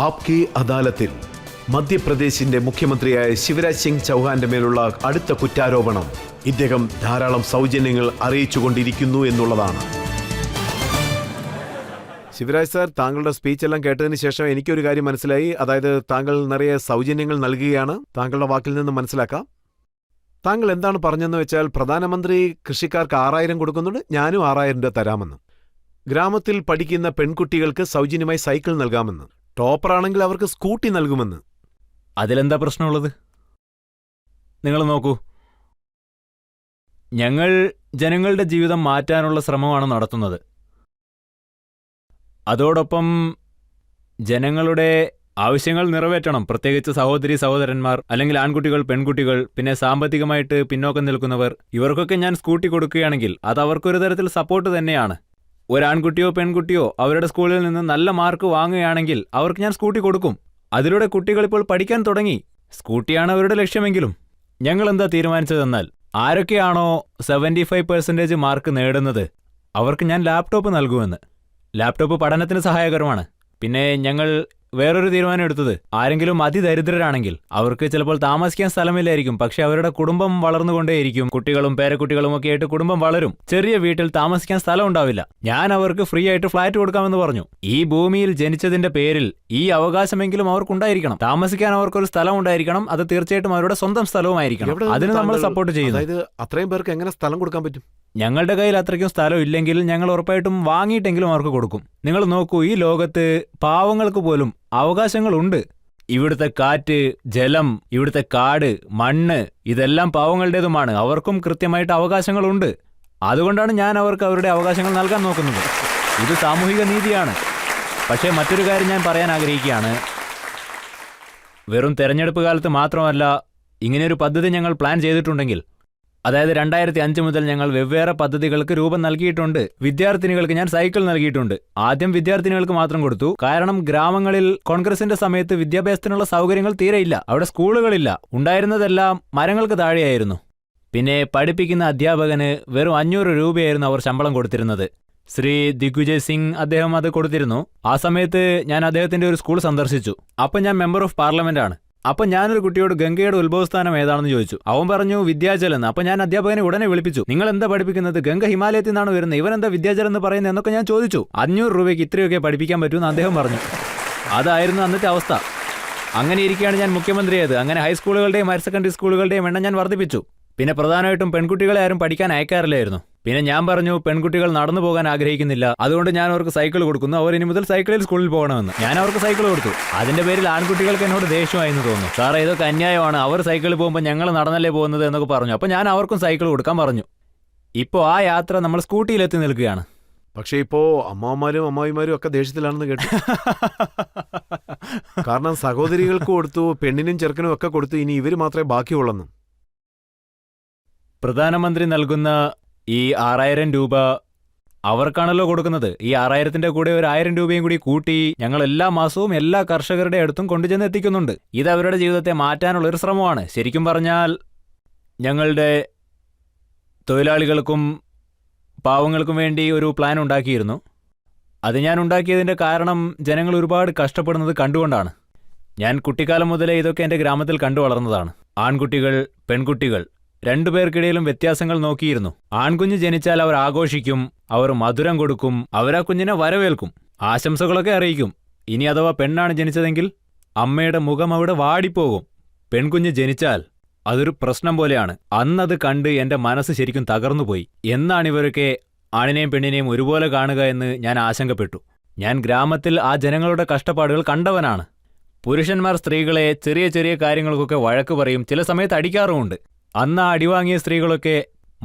ആപ്കി അദാലത്തിൽ മധ്യപ്രദേശിന്റെ മുഖ്യമന്ത്രിയായ ശിവരാജ് സിംഗ് ചൗഹാന്റെ മേലുള്ള അടുത്ത കുറ്റാരോപണം ഇദ്ദേഹം ധാരാളം സൗജന്യങ്ങൾ അറിയിച്ചുകൊണ്ടിരിക്കുന്നു എന്നുള്ളതാണ്. ശിവരാജ് സാർ, താങ്കളുടെ സ്പീച്ച് എല്ലാം കേട്ടതിന് ശേഷം എനിക്കൊരു കാര്യം മനസ്സിലായി. അതായത് താങ്കൾ നിറയെ സൗജന്യങ്ങൾ നൽകുകയാണ്. താങ്കളുടെ വാക്കിൽ നിന്ന് മനസ്സിലാക്കാം. താങ്കൾ എന്താണ് പറഞ്ഞെന്ന് വെച്ചാൽ, പ്രധാനമന്ത്രി കൃഷിക്കാർക്ക് 6000 കൊടുക്കുന്നുണ്ട്, ഞാനും 6000 രൂപ തരാമെന്ന്. ഗ്രാമത്തിൽ പഠിക്കുന്ന പെൺകുട്ടികൾക്ക് സൗജന്യമായി സൈക്കിൾ നൽകാമെന്ന്. ടോപ്പറാണെങ്കിൽ അവർക്ക് സ്കൂട്ടി നൽകുമെന്ന്. അതിലെന്താ പ്രശ്നമുള്ളത്? നിങ്ങൾ നോക്കൂ, ഞങ്ങൾ ജനങ്ങളുടെ ജീവിതം മാറ്റാനുള്ള ശ്രമമാണ് നടത്തുന്നത്. അതോടൊപ്പം ജനങ്ങളുടെ ആവശ്യങ്ങൾ നിറവേറ്റണം. പ്രത്യേകിച്ച് സഹോദരി സഹോദരന്മാർ, അല്ലെങ്കിൽ ആൺകുട്ടികൾ, പെൺകുട്ടികൾ, പിന്നെ സാമ്പത്തികമായിട്ട് പിന്നോക്കം നിൽക്കുന്നവർ, ഇവർക്കൊക്കെ ഞാൻ സ്കൂട്ടി കൊടുക്കുകയാണെങ്കിൽ അത് അവർക്കൊരു തരത്തിൽ സപ്പോർട്ട് തന്നെയാണ്. ഒരാൺകുട്ടിയോ പെൺകുട്ടിയോ അവരുടെ സ്കൂളിൽ നിന്ന് നല്ല മാർക്ക് വാങ്ങുകയാണെങ്കിൽ അവർക്ക് ഞാൻ സ്കൂട്ടി കൊടുക്കും. അതിലൂടെ കുട്ടികളിപ്പോൾ പഠിക്കാൻ തുടങ്ങി. സ്കൂട്ടിയാണ് അവരുടെ ലക്ഷ്യമെങ്കിലും ഞങ്ങൾ എന്താ തീരുമാനിച്ചതെന്നാൽ, ആരൊക്കെയാണോ 75% മാർക്ക് നേടുന്നത് അവർക്ക് ഞാൻ ലാപ്ടോപ്പ് നൽകുമെന്ന്. ലാപ്ടോപ്പ് പഠനത്തിന് സഹായകരമാണ്. പിന്നെ ഞങ്ങൾ വേറൊരു തീരുമാനം എടുത്തത്, ആരെങ്കിലും അതിദരിദ്രരാണെങ്കിൽ അവർക്ക് ചിലപ്പോൾ താമസിക്കാൻ സ്ഥലമില്ലായിരിക്കും, പക്ഷെ അവരുടെ കുടുംബം വളർന്നുകൊണ്ടേയിരിക്കും. കുട്ടികളും പേരക്കുട്ടികളും ഒക്കെ ആയിട്ട് കുടുംബം വളരും. ചെറിയ വീട്ടിൽ താമസിക്കാൻ സ്ഥലം ഉണ്ടാവില്ല. ഞാൻ അവർക്ക് ഫ്രീ ആയിട്ട് ഫ്ലാറ്റ് കൊടുക്കാമെന്ന് പറഞ്ഞു. ഈ ഭൂമിയിൽ ജനിച്ചതിന്റെ പേരിൽ ഈ അവകാശമെങ്കിലും അവർക്കുണ്ടായിരിക്കണം. താമസിക്കാൻ അവർക്കൊരു സ്ഥലം ഉണ്ടായിരിക്കണം. അത് തീർച്ചയായിട്ടും അവരുടെ സ്വന്തം സ്ഥലവുമായിരിക്കണം. അതിന് നമ്മൾ സപ്പോർട്ട് ചെയ്യുന്നു. അതായത് അത്രയും പേർക്ക് എങ്ങനെ സ്ഥലം കൊടുക്കാൻ പറ്റും? ഞങ്ങളുടെ കയ്യിൽ അത്രയ്ക്കും സ്ഥലം ഇല്ലെങ്കിൽ ഞങ്ങൾ ഉറപ്പായിട്ടും വാങ്ങിയിട്ടെങ്കിലും അവർക്ക് കൊടുക്കും. നിങ്ങൾ നോക്കൂ, ഈ ലോകത്ത് പാവങ്ങൾക്ക് പോലും അവകാശങ്ങളുണ്ട്. ഇവിടുത്തെ കാറ്റ്, ജലം, ഇവിടുത്തെ കാട്, മണ്ണ്, ഇതെല്ലാം പാവങ്ങളുടേതുമാണ്. അവർക്കും കൃത്യമായിട്ട് അവകാശങ്ങളുണ്ട്. അതുകൊണ്ടാണ് ഞാൻ അവർക്ക് അവരുടെ അവകാശങ്ങൾ നൽകാൻ നോക്കുന്നത്. ഇത് സാമൂഹിക നീതിയാണ്. പക്ഷേ മറ്റൊരു കാര്യം ഞാൻ പറയാൻ ആഗ്രഹിക്കുകയാണ്. വെറും തെരഞ്ഞെടുപ്പ് കാലത്ത് മാത്രമല്ല ഇങ്ങനെയൊരു പദ്ധതി ഞങ്ങൾ പ്ലാൻ ചെയ്തിട്ടുണ്ടെങ്കിൽ, അതായത് 2005 മുതൽ ഞങ്ങൾ വെവ്വേറെ പദ്ധതികൾക്ക് രൂപം നൽകിയിട്ടുണ്ട്. വിദ്യാർത്ഥിനികൾക്ക് ഞാൻ സൈക്കിൾ നൽകിയിട്ടുണ്ട്. ആദ്യം വിദ്യാർത്ഥിനികൾക്ക് മാത്രം കൊടുത്തു. കാരണം ഗ്രാമങ്ങളിൽ കോൺഗ്രസിന്റെ സമയത്ത് വിദ്യാഭ്യാസത്തിനുള്ള സൗകര്യങ്ങൾ തീരെയില്ല. അവിടെ സ്കൂളുകളില്ല. ഉണ്ടായിരുന്നതെല്ലാം മരങ്ങൾക്ക് താഴെയായിരുന്നു. പിന്നെ പഠിപ്പിക്കുന്ന അധ്യാപകന് വെറും 500 രൂപയായിരുന്നു അവർ ശമ്പളം കൊടുത്തിരുന്നത്. ശ്രീ ദിഗ്വിജയ് സിംഗ് അദ്ദേഹം അത് കൊടുത്തിരുന്നു. ആ സമയത്ത് ഞാൻ അദ്ദേഹത്തിന്റെ ഒരു സ്കൂൾ സന്ദർശിച്ചു. അപ്പം ഞാൻ മെമ്പർ ഓഫ് പാർലമെന്റ് ആണ്. അപ്പൊ ഞാനൊരു കുട്ടിയോട് ഗംഗയുടെ ഉത്ഭവസ്ഥാനം ഏതാണെന്ന് ചോദിച്ചു. അവൻ പറഞ്ഞു വിദ്യാചൽ എന്ന്. അപ്പൊ ഞാൻ അധ്യാപകനെ ഉടനെ വിളിപ്പിച്ചു. നിങ്ങൾ എന്താ പഠിപ്പിക്കുന്നത്? ഗംഗ ഹിമാലയത്തിൽ നിന്നാണ് വരുന്നത്, ഇവൻ എന്താ വിദ്യാചൽ എന്ന് പറയുന്നത് എന്നൊക്കെ ഞാൻ ചോദിച്ചു. 500 രൂപയ്ക്ക് ഇത്രയൊക്കെ പഠിപ്പിക്കാൻ പറ്റുമെന്ന് അദ്ദേഹം പറഞ്ഞു. അതായിരുന്നു അന്നത്തെ അവസ്ഥ. അങ്ങനെ ഇരിക്കുകയാണ് ഞാൻ മുഖ്യമന്ത്രിയായത്. അങ്ങനെ ഹൈസ്കൂളുകളുടെയും ഹയർ സെക്കൻഡറി സ്കൂളുകളുടെയും എണ്ണം ഞാൻ വർദ്ധിപ്പിച്ചു. പിന്നെ പ്രധാനമായിട്ടും പെൺകുട്ടികളെ ആരും പഠിക്കാൻ അയക്കാറില്ലായിരുന്നു. പിന്നെ ഞാൻ പറഞ്ഞു, പെൺകുട്ടികൾ നടന്നു പോകാൻ ആഗ്രഹിക്കുന്നില്ല, അതുകൊണ്ട് ഞാൻ അവർക്ക് സൈക്കിൾ കൊടുക്കുന്നു. അവർ ഇനി മുതൽ സൈക്കിളിൽ സ്കൂളിൽ പോകണമെന്ന്. ഞാൻ അവർക്ക് സൈക്കിൾ കൊടുത്തു. അതിന്റെ പേരിൽ ആൺകുട്ടികൾക്ക് എന്നോട് ദേഷ്യമായെന്ന് തോന്നുന്നു. സാറേ, ഇതൊക്കെ അന്യായമാണ്, അവർ സൈക്കിളിൽ പോകുമ്പോൾ ഞങ്ങൾ നടന്നല്ലേ പോകുന്നത് എന്നൊക്കെ പറഞ്ഞു. അപ്പോൾ ഞാൻ അവർക്കും സൈക്കിൾ കൊടുക്കാൻ പറഞ്ഞു. ഇപ്പോൾ ആ യാത്ര നമ്മൾ സ്കൂട്ടിയിലെത്തി നിൽക്കുകയാണ്. പക്ഷേ ഇപ്പോ അമ്മാവന്മാരും അമ്മായിമാരും ഒക്കെ ദേഷ്യത്തിലാണെന്ന് കേട്ടു. കാരണം സഹോദരികൾക്ക് കൊടുത്തു, പെണ്ണിനും ചെറുക്കനും ഒക്കെ കൊടുത്തു, ഇനി ഇവര് മാത്രമേ ബാക്കിയുള്ളെന്നും. പ്രധാനമന്ത്രി നൽകുന്ന ഈ 6000 രൂപ അവർക്കാണല്ലോ കൊടുക്കുന്നത്. ഈ 6000ന്റെ കൂടെ ഒരു 1000 രൂപയും കൂടി കൂട്ടി ഞങ്ങൾ എല്ലാ മാസവും എല്ലാ കർഷകരുടെ അടുത്തും കൊണ്ടുചെന്ന് എത്തിക്കുന്നുണ്ട്. ഇത് അവരുടെ ജീവിതത്തെ മാറ്റാനുള്ളൊരു ശ്രമമാണ്. ശരിക്കും പറഞ്ഞാൽ ഞങ്ങളുടെ തൊഴിലാളികൾക്കും പാവങ്ങൾക്കും വേണ്ടി ഒരു പ്ലാൻ ഉണ്ടാക്കിയിരുന്നു. അത് ഞാൻ ഉണ്ടാക്കിയതിൻ്റെ കാരണം ജനങ്ങൾ ഒരുപാട് കഷ്ടപ്പെടുന്നത് കണ്ടുകൊണ്ടാണ്. ഞാൻ കുട്ടിക്കാലം മുതലേ ഇതൊക്കെ എൻ്റെ ഗ്രാമത്തിൽ കണ്ടു വളർന്നതാണ്. ആൺകുട്ടികൾ, പെൺകുട്ടികൾ രണ്ടുപേർക്കിടയിലും വ്യത്യാസങ്ങൾ നോക്കിയിരുന്നു. ആൺകുഞ്ഞ് ജനിച്ചാൽ അവർ ആഘോഷിക്കും, അവർ മധുരം കൊടുക്കും, അവരാ കുഞ്ഞിനെ വരവേൽക്കും, ആശംസകളൊക്കെ അറിയിക്കും. ഇനി അഥവാ പെണ്ണാണ് ജനിച്ചതെങ്കിൽ അമ്മയുടെ മുഖം അവിടെ വാടിപ്പോകും. പെൺകുഞ്ഞ് ജനിച്ചാൽ അതൊരു പ്രശ്നം പോലെയാണ്. അന്നത് കണ്ട് എൻ്റെ മനസ്സ് ശരിക്കും തകർന്നുപോയി. എന്നാണിവരൊക്കെ ആണിനെയും പെണ്ണിനെയും ഒരുപോലെ കാണുക എന്ന് ഞാൻ ആശങ്കപ്പെട്ടു. ഞാൻ ഗ്രാമത്തിൽ ആ ജനങ്ങളുടെ കഷ്ടപ്പാടുകൾ കണ്ടവനാണ്. പുരുഷന്മാർ സ്ത്രീകളെ ചെറിയ ചെറിയ കാര്യങ്ങൾക്കൊക്കെ വഴക്ക് പറയും, ചില സമയത്ത് അടിക്കാറുമുണ്ട്. അന്ന് ആ അടിവാങ്ങിയ സ്ത്രീകളൊക്കെ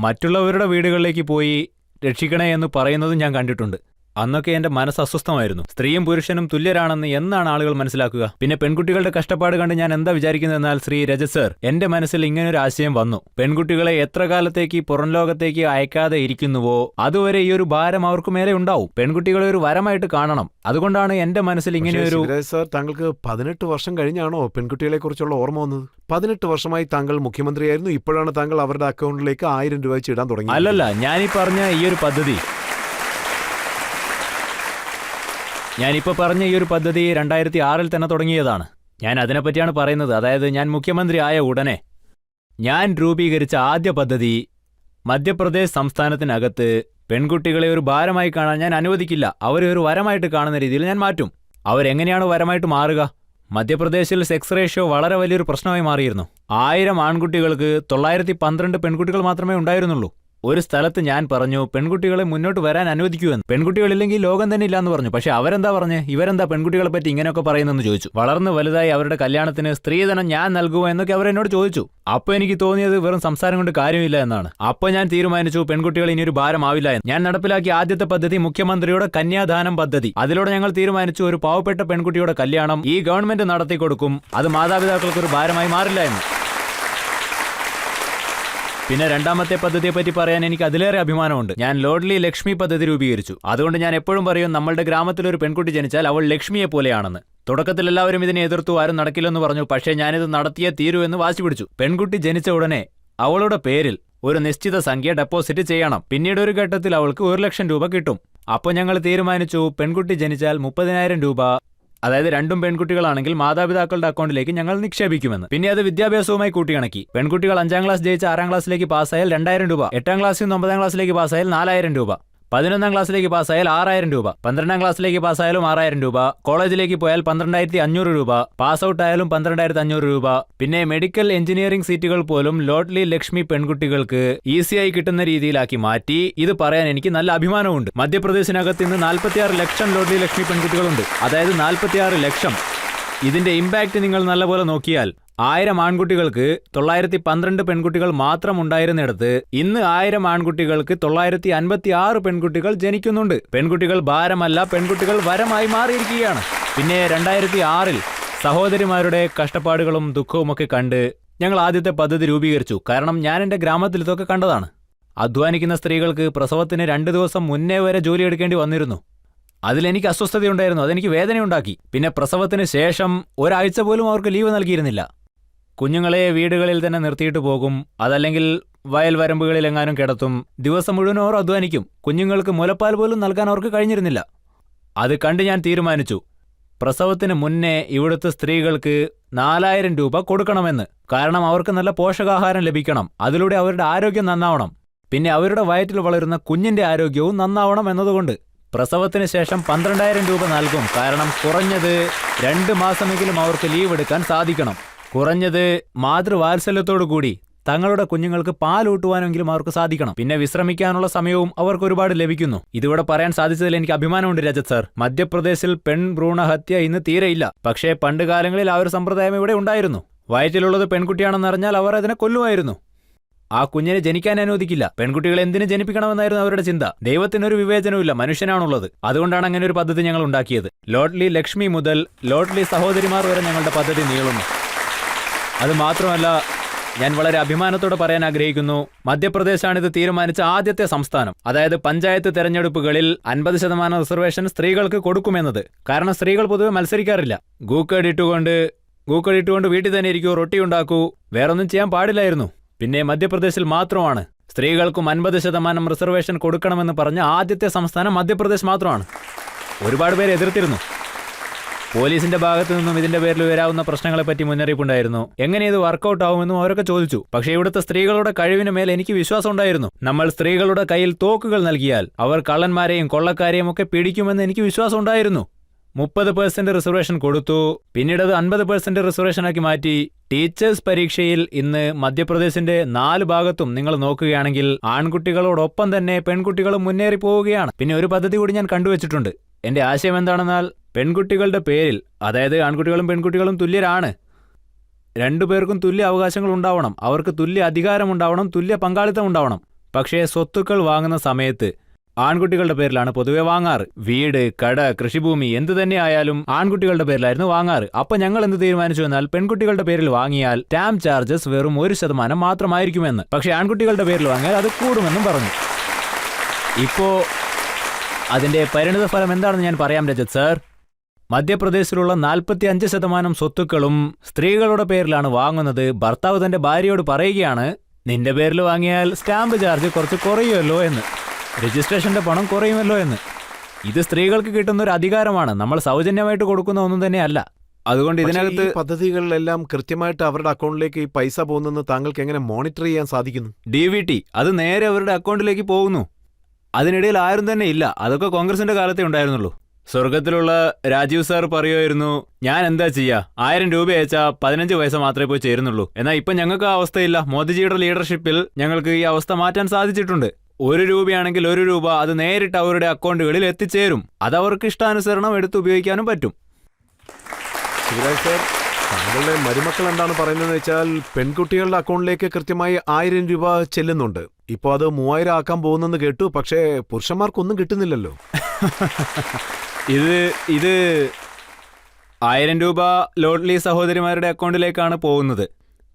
മറ്റുള്ളവരുടെ വീടുകളിലേക്ക് പോയി രക്ഷിക്കണേ എന്ന് പറയുന്നതും ഞാൻ കണ്ടിട്ടുണ്ട്. അന്നൊക്കെ എന്റെ മനസ്സ് അസ്വസ്ഥമായിരുന്നു. സ്ത്രീയും പുരുഷനും തുല്യരാണെന്ന് എന്നാണ് ആളുകൾ മനസ്സിലാക്കുക? പിന്നെ പെൺകുട്ടികളുടെ കഷ്ടപ്പാട് കണ്ട് ഞാൻ എന്താ വിചാരിക്കുന്നതെന്നാൽ, ശ്രീ രജത് സർ, എന്റെ മനസ്സിൽ ഇങ്ങനൊരു ആശയം വന്നു. പെൺകുട്ടികളെ എത്ര കാലത്തേക്ക് പുറം ലോകത്തേക്ക് അയക്കാതെ ഇരിക്കുന്നുവോ അതുവരെ ഈ ഒരു ഭാരം അവർക്ക് മേലെ ഉണ്ടാവും. പെൺകുട്ടികളെ ഒരു വരമായിട്ട് കാണണം. അതുകൊണ്ടാണ് എന്റെ മനസ്സിൽ ഇങ്ങനെയൊരു... സർ, താങ്കൾക്ക് 18 വർഷം കഴിഞ്ഞാണോ പെൺകുട്ടികളെ കുറിച്ചുള്ള ഓർമ്മ വന്നത്? 18 വർഷമായി താങ്കൾ മുഖ്യമന്ത്രിയായിരുന്നു. ഇപ്പോഴാണ് താങ്കൾ അവരുടെ അക്കൗണ്ടിലേക്ക് 1000 രൂപ വെച്ച് ഇടാൻ തുടങ്ങി. അല്ലല്ല, ഞാനീ പറഞ്ഞ ഈ ഒരു പദ്ധതി ഞാനിപ്പോൾ പറഞ്ഞ ഈ ഒരു പദ്ധതി 2006 തന്നെ തുടങ്ങിയതാണ്. ഞാൻ അതിനെപ്പറ്റിയാണ് പറയുന്നത്. അതായത് ഞാൻ മുഖ്യമന്ത്രി ആയ ഉടനെ ഞാൻ രൂപീകരിച്ച ആദ്യ പദ്ധതി മധ്യപ്രദേശ് സംസ്ഥാനത്തിനകത്ത് പെൺകുട്ടികളെ ഒരു ഭാരമായി കാണാൻ ഞാൻ അനുവദിക്കില്ല. അവരെ ഒരു വരമായിട്ട് കാണുന്ന രീതിയിൽ ഞാൻ മാറ്റും. അവരെങ്ങനെയാണ് വരമായിട്ട് മാറുക? മധ്യപ്രദേശിൽ സെക്സ് റേഷ്യോ വളരെ വലിയൊരു പ്രശ്നമായി മാറിയിരുന്നു. 1000 ആൺകുട്ടികൾക്ക് 912 പെൺകുട്ടികൾ മാത്രമേ ഉണ്ടായിരുന്നുള്ളൂ. ഒരു സ്ഥലത്ത് ഞാൻ പറഞ്ഞു പെൺകുട്ടികളെ മുന്നോട്ട് വരാൻ അനുവദിക്കുമെന്ന്. പെൺകുട്ടികളില്ലെങ്കിൽ ലോകം തന്നെ ഇല്ലാന്ന് പറഞ്ഞു. പക്ഷെ അവരെന്താ പറഞ്ഞ്, ഇവരെന്താ പെൺകുട്ടികളെ പറ്റി ഇങ്ങനെയൊക്കെ പറയുന്നെന്ന് ചോദിച്ചു. വളർന്നു വലുതായി അവരുടെ കല്യാണത്തിന് സ്ത്രീധനം ഞാൻ നൽകുമോ എന്നൊക്കെ അവരെന്നോട് ചോദിച്ചു. അപ്പോൾ എനിക്ക് തോന്നിയത് വെറും സംസാരം കൊണ്ട് കാര്യമില്ല എന്നാണ്. അപ്പോൾ ഞാൻ തീരുമാനിച്ചു പെൺകുട്ടികൾ ഇനിയൊരു ഭാരമാവില്ല എന്ന്. ഞാൻ നടപ്പിലാക്കിയ ആദ്യത്തെ പദ്ധതി മുഖ്യമന്ത്രിയുടെ കന്യാദാനം പദ്ധതി. അതിലൂടെ ഞങ്ങൾ തീരുമാനിച്ചു ഒരു പാവപ്പെട്ട പെൺകുട്ടിയുടെ കല്യാണം ഈ ഗവൺമെന്റ് നടത്തി കൊടുക്കും. അത് മാതാപിതാക്കൾക്ക് ഒരു ഭാരമായി മാറില്ല എന്ന്. പിന്നെ രണ്ടാമത്തെ പദ്ധതിയെപ്പറ്റി പറയാൻ എനിക്ക് അതിലേറെ അഭിമാനമുണ്ട്. ഞാൻ ലോഡ്ലി ലക്ഷ്മി പദ്ധതി രൂപീകരിച്ചു. അതുകൊണ്ട് ഞാൻ എപ്പോഴും പറയും നമ്മളുടെ ഗ്രാമത്തിലൊരു പെൺകുട്ടി ജനിച്ചാൽ അവൾ ലക്ഷ്മിയെ പോലെയാണെന്ന്. തുടക്കത്തിൽ എല്ലാവരും ഇതിനെ എതിർത്തു, ആരും നടക്കില്ലെന്ന് പറഞ്ഞു. പക്ഷേ ഞാനിത് നടത്തിയേ തീരൂ എന്ന് വാശി പിടിച്ചു. പെൺകുട്ടി ജനിച്ച ഉടനെ അവളുടെ പേരിൽ ഒരു നിശ്ചിത സംഖ്യ ഡെപ്പോസിറ്റ് ചെയ്യണം. പിന്നീട് ഒരു ഘട്ടത്തിൽ അവൾക്ക് 1 ലക്ഷം രൂപ കിട്ടും. അപ്പോൾ ഞങ്ങൾ തീരുമാനിച്ചു പെൺകുട്ടി ജനിച്ചാൽ 30,000 രൂപ, അതായത് രണ്ടും പെൺകുട്ടികളാണെങ്കിൽ മാതാപിതാക്കളുടെ അക്കൗണ്ടിലേക്ക് ഞങ്ങൾ നിക്ഷേപിക്കുമെന്ന്. പിന്നെ അത് വിദ്യാഭ്യാസവുമായി കൂട്ടിയിണക്കി. പെൺകുട്ടികൾ 5ാം ക്ലാസ് ജയിച്ച് 6ാം ക്ലാസ്സിലേക്ക് പാസ്സായാൽ 2000 രൂപ, 8ാം ക്ലാസ്സിൽ നിന്ന് 9ാം ക്ലാസ്സിലേക്ക് പാസ്സായാൽ 4000 രൂപ, 11ാം ക്ലാസ്സിലേക്ക് പാസ്സായാൽ 6000 രൂപ, 12ാം ക്ലാസ്സിലേക്ക് പാസ്സായാലും 6000 രൂപ, കോളേജിലേക്ക് പോയാൽ 12,500 രൂപ, പാസ് ഔട്ട് ആയാലും 12,500 രൂപ. പിന്നെ മെഡിക്കൽ എഞ്ചിനീയറിംഗ് സീറ്റുകൾ പോലും ലോഡ്ലി ലക്ഷ്മി പെൺകുട്ടികൾക്ക് ഈസിയായി കിട്ടുന്ന രീതിയിലാക്കി മാറ്റി. ഇത് പറയാൻ എനിക്ക് നല്ല അഭിമാനമുണ്ട്. മധ്യപ്രദേശിനകത്ത് ഇന്ന് 46 ലക്ഷം ലോഡ്ലി ലക്ഷ്മി പെൺകുട്ടികളുണ്ട്. അതായത് 46 ലക്ഷം. ഇതിന്റെ ഇമ്പാക്ട് നിങ്ങൾ നല്ലപോലെ നോക്കിയാൽ 1000 ആൺകുട്ടികൾക്ക് 912 പെൺകുട്ടികൾ മാത്രം ഉണ്ടായിരുന്നിടത്ത് ഇന്ന് 1000 ആൺകുട്ടികൾക്ക് 956 പെൺകുട്ടികൾ ജനിക്കുന്നുണ്ട്. പെൺകുട്ടികൾ ഭാരമല്ല, പെൺകുട്ടികൾ വരമായി മാറിയിരിക്കുകയാണ്. പിന്നെ 2006 സഹോദരിമാരുടെ കഷ്ടപ്പാടുകളും ദുഃഖവുമൊക്കെ കണ്ട് ഞങ്ങൾ ആദ്യത്തെ പദ്ധതി രൂപീകരിച്ചു. കാരണം ഞാൻ എൻ്റെ ഗ്രാമത്തിൽ ഇതൊക്കെ കണ്ടതാണ്. അധ്വാനിക്കുന്ന സ്ത്രീകൾക്ക് പ്രസവത്തിന് 2 ദിവസം മുന്നേ വരെ ജോലിയെടുക്കേണ്ടി വന്നിരുന്നു. അതിലെനിക്ക് അസ്വസ്ഥതയുണ്ടായിരുന്നു, അതെനിക്ക് വേദനയുണ്ടാക്കി. പിന്നെ പ്രസവത്തിന് ശേഷം ഒരാഴ്ച പോലും അവർക്ക് ലീവ് നൽകിയിരുന്നില്ല. കുഞ്ഞുങ്ങളെ വീടുകളിൽ തന്നെ നിർത്തിയിട്ട് പോകും, അതല്ലെങ്കിൽ വയൽ വരമ്പുകളിൽ എങ്ങാനും കിടത്തും. ദിവസം മുഴുവൻ അവർ അധ്വാനിക്കും. കുഞ്ഞുങ്ങൾക്ക് മുലപ്പാൽ പോലും നൽകാൻ അവർക്ക് കഴിഞ്ഞിരുന്നില്ല. അത് കണ്ട് ഞാൻ തീരുമാനിച്ചു പ്രസവത്തിന് മുന്നേ ഇവിടുത്തെ സ്ത്രീകൾക്ക് 4000 രൂപ കൊടുക്കണമെന്ന്. കാരണം അവർക്ക് നല്ല പോഷകാഹാരം ലഭിക്കണം, അതിലൂടെ അവരുടെ ആരോഗ്യം നന്നാവണം. പിന്നെ അവരുടെ വയറ്റിൽ വളരുന്ന കുഞ്ഞിന്റെ ആരോഗ്യവും നന്നാവണം എന്നതുകൊണ്ട് പ്രസവത്തിന് ശേഷം 12,000 രൂപ നൽകും. കാരണം കുറഞ്ഞത് 2 മാസമെങ്കിലും അവർക്ക് ലീവ് എടുക്കാൻ സാധിക്കണം. കുറഞ്ഞത് മാതൃവാത്സല്യത്തോടു കൂടി തങ്ങളുടെ കുഞ്ഞുങ്ങൾക്ക് പാലൂട്ടുവാനെങ്കിലും അവർക്ക് സാധിക്കണം. പിന്നെ വിശ്രമിക്കാനുള്ള സമയവും അവർക്ക് ഒരുപാട് ലഭിക്കുന്നു. ഇതിവിടെ പറയാൻ സാധിച്ചതിൽ എനിക്ക് അഭിമാനമുണ്ട് രജത് സർ. മധ്യപ്രദേശിൽ പെൺഭ്രൂണഹത്യ ഇന്ന് തീരെയില്ല. പക്ഷേ പണ്ട് കാലങ്ങളിൽ ആ ഒരു സമ്പ്രദായം ഇവിടെ ഉണ്ടായിരുന്നു. വയറ്റിലുള്ളത് പെൺകുട്ടിയാണെന്നറിഞ്ഞാൽ അവർ അതിനെ കൊല്ലുമായിരുന്നു. ആ കുഞ്ഞിനെ ജനിക്കാൻ അനുവദിക്കില്ല. പെൺകുട്ടികളെ എന്തിനു ജനിപ്പിക്കണമെന്നായിരുന്നു അവരുടെ ചിന്ത. ദൈവത്തിനൊരു വിവേചനവുമില്ല, മനുഷ്യനാണുള്ളത്. അതുകൊണ്ടാണ് അങ്ങനെ ഒരു പദ്ധതി ഞങ്ങൾ ഉണ്ടാക്കിയത്. ലോഡ്ലി ലക്ഷ്മി മുതൽ ലോഡ്ലി സഹോദരിമാർ വരെ ഞങ്ങളുടെ പദ്ധതി നീളുന്നു. അത് മാത്രമല്ല, ഞാൻ വളരെ അഭിമാനത്തോടെ പറയാൻ ആഗ്രഹിക്കുന്നു, മധ്യപ്രദേശാണിത് തീരുമാനിച്ച ആദ്യത്തെ സംസ്ഥാനം. അതായത് പഞ്ചായത്ത് തെരഞ്ഞെടുപ്പുകളിൽ 50% റിസർവേഷൻ സ്ത്രീകൾക്ക് കൊടുക്കുമെന്നത്. കാരണം സ്ത്രീകൾ പൊതുവെ മത്സരിക്കാറില്ല. ഗൂക്കടിട്ടുകൊണ്ട് വീട്ടിൽ തന്നെ ഇരിക്കൂ, റൊട്ടി ഉണ്ടാക്കൂ, വേറൊന്നും ചെയ്യാൻ പാടില്ലായിരുന്നു. പിന്നെ മധ്യപ്രദേശിൽ മാത്രമാണ് സ്ത്രീകൾക്കും 50% റിസർവേഷൻ കൊടുക്കണമെന്ന് പറഞ്ഞ ആദ്യത്തെ സംസ്ഥാനം മധ്യപ്രദേശ് മാത്രമാണ്. ഒരുപാട് പേര് എതിർത്തിരുന്നു. പോലീസിന്റെ ഭാഗത്തു നിന്നും ഇതിന്റെ പേരിൽ വരാവുന്ന പ്രശ്നങ്ങളെപ്പറ്റി മുന്നറിയിപ്പുണ്ടായിരുന്നു. എങ്ങനെ ഇത് വർക്കൗട്ട് ആവുമെന്നും അവരൊക്കെ ചോദിച്ചു. പക്ഷേ ഇവിടുത്തെ സ്ത്രീകളുടെ കഴിവിന് മേൽ എനിക്ക് വിശ്വാസം ഉണ്ടായിരുന്നു. നമ്മൾ സ്ത്രീകളുടെ കയ്യിൽ തോക്കുകൾ നൽകിയാൽ അവർ കള്ളന്മാരെയും കൊള്ളക്കാരെയും ഒക്കെ പിടിക്കുമെന്ന് എനിക്ക് വിശ്വാസം ഉണ്ടായിരുന്നു. 30% റിസർവേഷൻ കൊടുത്തു. പിന്നീട് അത് 50% റിസർവേഷനാക്കി മാറ്റി. ടീച്ചേഴ്സ് പരീക്ഷയിൽ ഇന്ന് മധ്യപ്രദേശിന്റെ 4 ഭാഗത്തും നിങ്ങൾ നോക്കുകയാണെങ്കിൽ ആൺകുട്ടികളോടൊപ്പം തന്നെ പെൺകുട്ടികളും മുന്നേറി പോവുകയാണ്. പിന്നെ ഒരു പദ്ധതി കൂടി ഞാൻ കണ്ടുവച്ചിട്ടുണ്ട്. എന്റെ ആശയം എന്താണെന്നാൽ പെൺകുട്ടികളുടെ പേരിൽ, അതായത് ആൺകുട്ടികളും പെൺകുട്ടികളും തുല്യരാണ്, 2 പേർക്കും തുല്യ അവകാശങ്ങൾ ഉണ്ടാവണം, അവർക്ക് തുല്യ അധികാരമുണ്ടാവണം, തുല്യ പങ്കാളിത്തം ഉണ്ടാവണം. പക്ഷേ സ്വത്തുക്കൾ വാങ്ങുന്ന സമയത്ത് ആൺകുട്ടികളുടെ പേരിലാണ് പൊതുവെ വാങ്ങാറ്. വീട്, കട, കൃഷിഭൂമി എന്തു തന്നെ ആയാലും ആൺകുട്ടികളുടെ പേരിലായിരുന്നു വാങ്ങാറ്. അപ്പൊ ഞങ്ങൾ എന്ത് തീരുമാനിച്ചു എന്നാൽ പെൺകുട്ടികളുടെ പേരിൽ വാങ്ങിയാൽ സ്റ്റാമ്പ് ചാർജസ് വെറും 1% മാത്രമായിരിക്കുമെന്ന്. പക്ഷേ ആൺകുട്ടികളുടെ പേരിൽ വാങ്ങിയാൽ അത് കൂടുമെന്നും പറഞ്ഞു. ഇപ്പോ അതിന്റെ പരിണിതഫലം എന്താണെന്ന് ഞാൻ പറയാം രജത് സർ. മധ്യപ്രദേശിലുള്ള 45% സ്വത്തുക്കളും സ്ത്രീകളുടെ പേരിലാണ് വാങ്ങുന്നത്. ഭർത്താവ് തന്റെ ഭാര്യയോട് പറയുകയാണ്, നിന്റെ പേരിൽ വാങ്ങിയാൽ സ്റ്റാമ്പ് ചാർജ് കുറച്ച് കുറയുമല്ലോ എന്ന്, രജിസ്ട്രേഷന്റെ പണം കുറയുമല്ലോ എന്ന്. ഇത് സ്ത്രീകൾക്ക് കിട്ടുന്ന ഒരു അധികാരമാണ്. നമ്മൾ സൗജന്യമായിട്ട് കൊടുക്കുന്ന ഒന്നും തന്നെയല്ല. അതുകൊണ്ട് പക്ഷേ ഇതിനകത്ത് ഈ പദ്ധതികളിലെല്ലാം കൃത്യമായിട്ട് അവരുടെ അക്കൗണ്ടിലേക്ക് ഈ പൈസ പോകുന്നെന്ന് താങ്കൾക്ക് എങ്ങനെ മോണിറ്റർ ചെയ്യാൻ സാധിക്കുന്നു? DVT അത് നേരെ അവരുടെ അക്കൗണ്ടിലേക്ക് പോകുന്നു. അതിനിടയിൽ ആരും തന്നെ ഇല്ല. അതൊക്കെ കോൺഗ്രസിന്റെ കാലത്തേ ഉണ്ടായിരുന്നുള്ളൂ. സ്വർഗത്തിലുള്ള രാജീവ് സാർ പറയുമായിരുന്നു, ഞാൻ എന്താ ചെയ്യാ, 1000 രൂപ അയച്ചാ 15 പൈസ മാത്രമേ പോയി ചേരുന്നുള്ളൂ. എന്നാൽ ഇപ്പം ഞങ്ങൾക്ക് ആ അവസ്ഥയില്ല. മോദിജിയുടെ ലീഡർഷിപ്പിൽ ഞങ്ങൾക്ക് ഈ അവസ്ഥ മാറ്റാൻ സാധിച്ചിട്ടുണ്ട്. 1 രൂപയാണെങ്കിൽ 1 രൂപ അത് നേരിട്ട് അവരുടെ അക്കൗണ്ടുകളിൽ എത്തിച്ചേരും. അത് അവർക്ക് ഇഷ്ടാനുസരണം എടുത്ത് ഉപയോഗിക്കാനും പറ്റും. ശിവരാജ് സാർ, താങ്കളുടെ മരുമക്കൾ എന്താണ് പറയുന്നതെന്ന് വെച്ചാൽ പെൺകുട്ടികളുടെ അക്കൗണ്ടിലേക്ക് കൃത്യമായി 1000 രൂപ ചെല്ലുന്നുണ്ട്. ഇപ്പോൾ അത് 3000 ആക്കാൻ പോകുന്നെന്ന് കേട്ടു. പക്ഷേ പുരുഷന്മാർക്കൊന്നും കിട്ടുന്നില്ലല്ലോ. ഇത് 1000 രൂപ ലോഡ്ലി സഹോദരിമാരുടെ അക്കൗണ്ടിലേക്കാണ് പോകുന്നത്.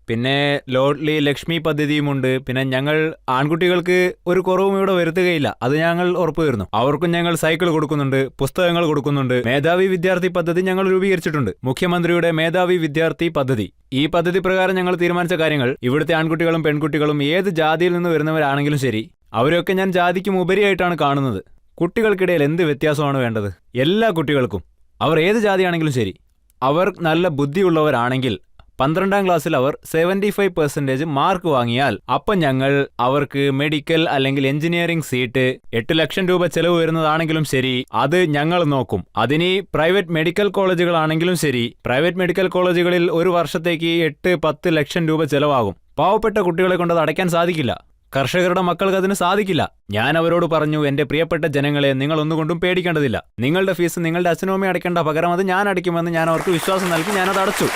പിന്നെ ലോഡ്ലി ലക്ഷ്മി പദ്ധതിയുമുണ്ട്. പിന്നെ ഞങ്ങൾ ആൺകുട്ടികൾക്ക് ഒരു കുറവും ഇവിടെ വരുത്തുകയില്ല. അത് ഞങ്ങൾ ഉറപ്പുവരുന്നു. അവർക്കും ഞങ്ങൾ സൈക്കിൾ കൊടുക്കുന്നുണ്ട്, പുസ്തകങ്ങൾ കൊടുക്കുന്നുണ്ട്. മേധാവി വിദ്യാർത്ഥി പദ്ധതി ഞങ്ങൾ രൂപീകരിച്ചിട്ടുണ്ട്. മുഖ്യമന്ത്രിയുടെ മേധാവി വിദ്യാർത്ഥി പദ്ധതി. ഈ പദ്ധതി പ്രകാരം ഞങ്ങൾ തീരുമാനിച്ച കാര്യങ്ങൾ, ഇവിടുത്തെ ആൺകുട്ടികളും പെൺകുട്ടികളും ഏത് ജാതിയിൽ നിന്ന് വരുന്നവരാണെങ്കിലും ശരി, അവരൊക്കെ ഞാൻ ജാതിക്കും ഉപരിയായിട്ടാണ് കാണുന്നത്. കുട്ടികൾക്കിടയിൽ എന്ത് വ്യത്യാസമാണ് വേണ്ടത്? എല്ലാ കുട്ടികൾക്കും, അവർ ഏത് ജാതിയാണെങ്കിലും ശരി, അവർ നല്ല ബുദ്ധിയുള്ളവരാണെങ്കിൽ 12ാം ക്ലാസ്സിൽ അവർ 75% മാർക്ക് വാങ്ങിയാൽ അപ്പം ഞങ്ങൾ അവർക്ക് മെഡിക്കൽ അല്ലെങ്കിൽ എഞ്ചിനീയറിംഗ് സീറ്റ് 8 ലക്ഷം രൂപ ചെലവ് വരുന്നതാണെങ്കിലും ശരി, അത് ഞങ്ങൾ നോക്കും. അതിനി പ്രൈവറ്റ് മെഡിക്കൽ കോളേജുകളാണെങ്കിലും ശരി, പ്രൈവറ്റ് മെഡിക്കൽ കോളേജുകളിൽ ഒരു വർഷത്തേക്ക് 8-10 ലക്ഷം രൂപ ചെലവാകും. പാവപ്പെട്ട കുട്ടികളെ കൊണ്ടത് അടയ്ക്കാൻ സാധിക്കില്ല. കർഷകരുടെ മക്കൾക്ക് അതിന് സാധിക്കില്ല. ഞാൻ അവരോട് പറഞ്ഞു, എന്റെ പ്രിയപ്പെട്ട ജനങ്ങളെ, നിങ്ങൾ ഒന്നുകൊണ്ടും പേടിക്കേണ്ടതില്ല. നിങ്ങളുടെ ഫീസ് നിങ്ങളുടെ അച്ഛനും അടയ്ക്കേണ്ട, പകരം അത് ഞാൻ അടയ്ക്കുമെന്ന് ഞാൻ അവർക്ക് വിശ്വാസം നൽകി ഞാനത് അടച്ചു.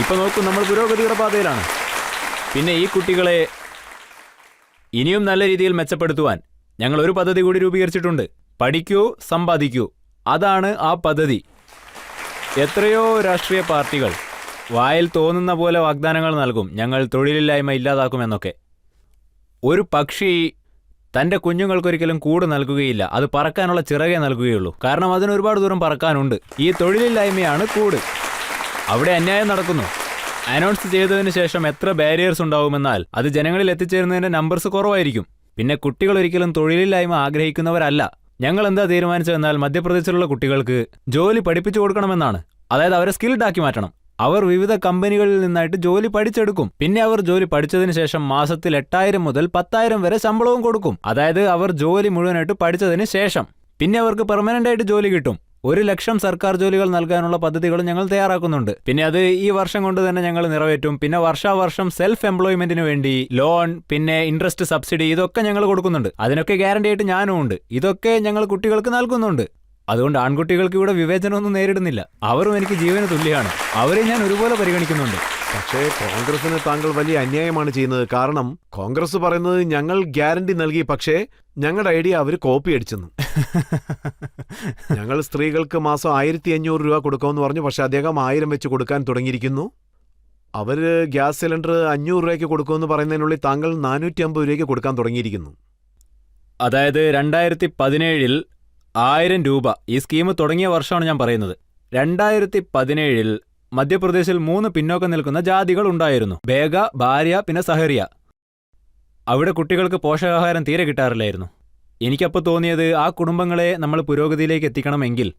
ഇപ്പൊ നോക്കൂ, നമ്മൾ പുരോഗതിയുടെ പാതയിലാണ്. പിന്നെ ഈ കുട്ടികളെ ഇനിയും നല്ല രീതിയിൽ മെച്ചപ്പെടുത്തുവാൻ ഞങ്ങൾ ഒരു പദ്ധതി കൂടി രൂപീകരിച്ചിട്ടുണ്ട്. പഠിക്കൂ, സമ്പാദിക്കൂ. അതാണ് ആ പദ്ധതി. എത്രയോ രാഷ്ട്രീയ പാർട്ടികൾ വായിൽ തോന്നുന്ന പോലെ വാഗ്ദാനങ്ങൾ നൽകും, ഞങ്ങൾ തൊഴിലില്ലായ്മ ഇല്ലാതാക്കുമെന്നൊക്കെ. ഒരു പക്ഷി തന്റെ കുഞ്ഞുങ്ങൾക്കൊരിക്കലും കൂട് നൽകുകയില്ല. അത് പറക്കാനുള്ള ചിറകെ നൽകുകയുള്ളൂ. കാരണം അതിന് ഒരുപാട് ദൂരം പറക്കാനുണ്ട്. ഈ തൊഴിലില്ലായ്മയാണ് കൂട്. അവിടെ അന്യായം നടക്കുന്നു. അനൗൺസ് ചെയ്തതിന് ശേഷം എത്ര ബാരിയേഴ്സ് ഉണ്ടാവുമെന്നാൽ അത് ജനങ്ങളിൽ എത്തിച്ചേരുന്നതിന്റെ നമ്പേഴ്സ് കുറവായിരിക്കും. പിന്നെ കുട്ടികൾ ഒരിക്കലും തൊഴിലില്ലായ്മ ആഗ്രഹിക്കുന്നവരല്ല. ഞങ്ങൾ എന്താ തീരുമാനിച്ചതെന്നാൽ മധ്യപ്രദേശിലുള്ള കുട്ടികൾക്ക് ജോലി പഠിപ്പിച്ചു കൊടുക്കണമെന്നാണ്. അതായത് അവരെ സ്കിൽഡ് ആക്കി മാറ്റണം. അവർ വിവിധ കമ്പനികളിൽ നിന്നായിട്ട് ജോലി പഠിച്ചെടുക്കും. പിന്നെ അവർ ജോലി പഠിച്ചതിന് ശേഷം മാസത്തിൽ 8000 മുതൽ 10,000 വരെ ശമ്പളവും കൊടുക്കും. അതായത് അവർ ജോലി മുഴുവനായിട്ട് പഠിച്ചതിന് ശേഷം. പിന്നെ അവർക്ക് പെർമനന്റ് ആയിട്ട് ജോലി കിട്ടും. 1 ലക്ഷം സർക്കാർ ജോലികൾ നൽകാനുള്ള പദ്ധതികളും ഞങ്ങൾ തയ്യാറാക്കുന്നുണ്ട്. പിന്നെ അത് ഈ വർഷം കൊണ്ട് തന്നെ ഞങ്ങൾ നിറവേറ്റും. പിന്നെ വർഷാവർഷം സെൽഫ് എംപ്ലോയ്മെന്റിന് വേണ്ടി ലോൺ, പിന്നെ ഇൻട്രസ്റ്റ് സബ്സിഡി, ഇതൊക്കെ ഞങ്ങൾ കൊടുക്കുന്നുണ്ട്. അതിനൊക്കെ ഗ്യാരണ്ടി ആയിട്ട് ഞാനും ഉണ്ട്. ഇതൊക്കെ ഞങ്ങൾ കുട്ടികൾക്ക് നൽകുന്നുണ്ട്. അതുകൊണ്ട് ആൺകുട്ടികൾക്ക് ഇവിടെ വിവേചനമൊന്നും നേരിടുന്നില്ല. അവരും എനിക്ക് ജീവന് തുല്യമാണ്. അവരെ ഞാൻ ഒരുപോലെ പരിഗണിക്കുന്നുണ്ട്. പക്ഷേ കോൺഗ്രസിന് താങ്കൾ വലിയ അന്യായമാണ് ചെയ്യുന്നത്. കാരണം കോൺഗ്രസ് പറയുന്നത് ഞങ്ങൾ ഗ്യാരണ്ടി നൽകി, പക്ഷേ ഞങ്ങളുടെ ഐഡിയ അവർ കോപ്പി അടിച്ചെന്നു. ഞങ്ങൾ സ്ത്രീകൾക്ക് മാസം 1500 രൂപ കൊടുക്കാമെന്ന് പറഞ്ഞു. പക്ഷെ അദ്ദേഹം 1000 വെച്ച് കൊടുക്കാൻ തുടങ്ങിയിരിക്കുന്നു. അവര് ഗ്യാസ് സിലിണ്ടർ 500 രൂപയ്ക്ക് കൊടുക്കുമെന്ന് പറയുന്നതിനുള്ളിൽ താങ്കൾ 450 രൂപയ്ക്ക് കൊടുക്കാൻ തുടങ്ങിയിരിക്കുന്നു. അതായത് 2017 1000 രൂപ ഈ സ്കീം തുടങ്ങിയ വർഷമാണ് ഞാൻ പറയുന്നത്. 2017 മധ്യപ്രദേശിൽ 3 പിന്നോക്കം നിൽക്കുന്ന ജാതികൾ ഉണ്ടായിരുന്നു. ബേഗ, ഭാര്യ, പിന്നെ സഹറിയ. അവിടെ കുട്ടികൾക്ക് പോഷകാഹാരം തീരെ കിട്ടാറില്ലായിരുന്നു. എനിക്കപ്പോൾ തോന്നിയത്, ആ കുടുംബങ്ങളെ നമ്മൾ പുരോഗതിയിലേക്ക് എത്തിക്കണമെങ്കിൽ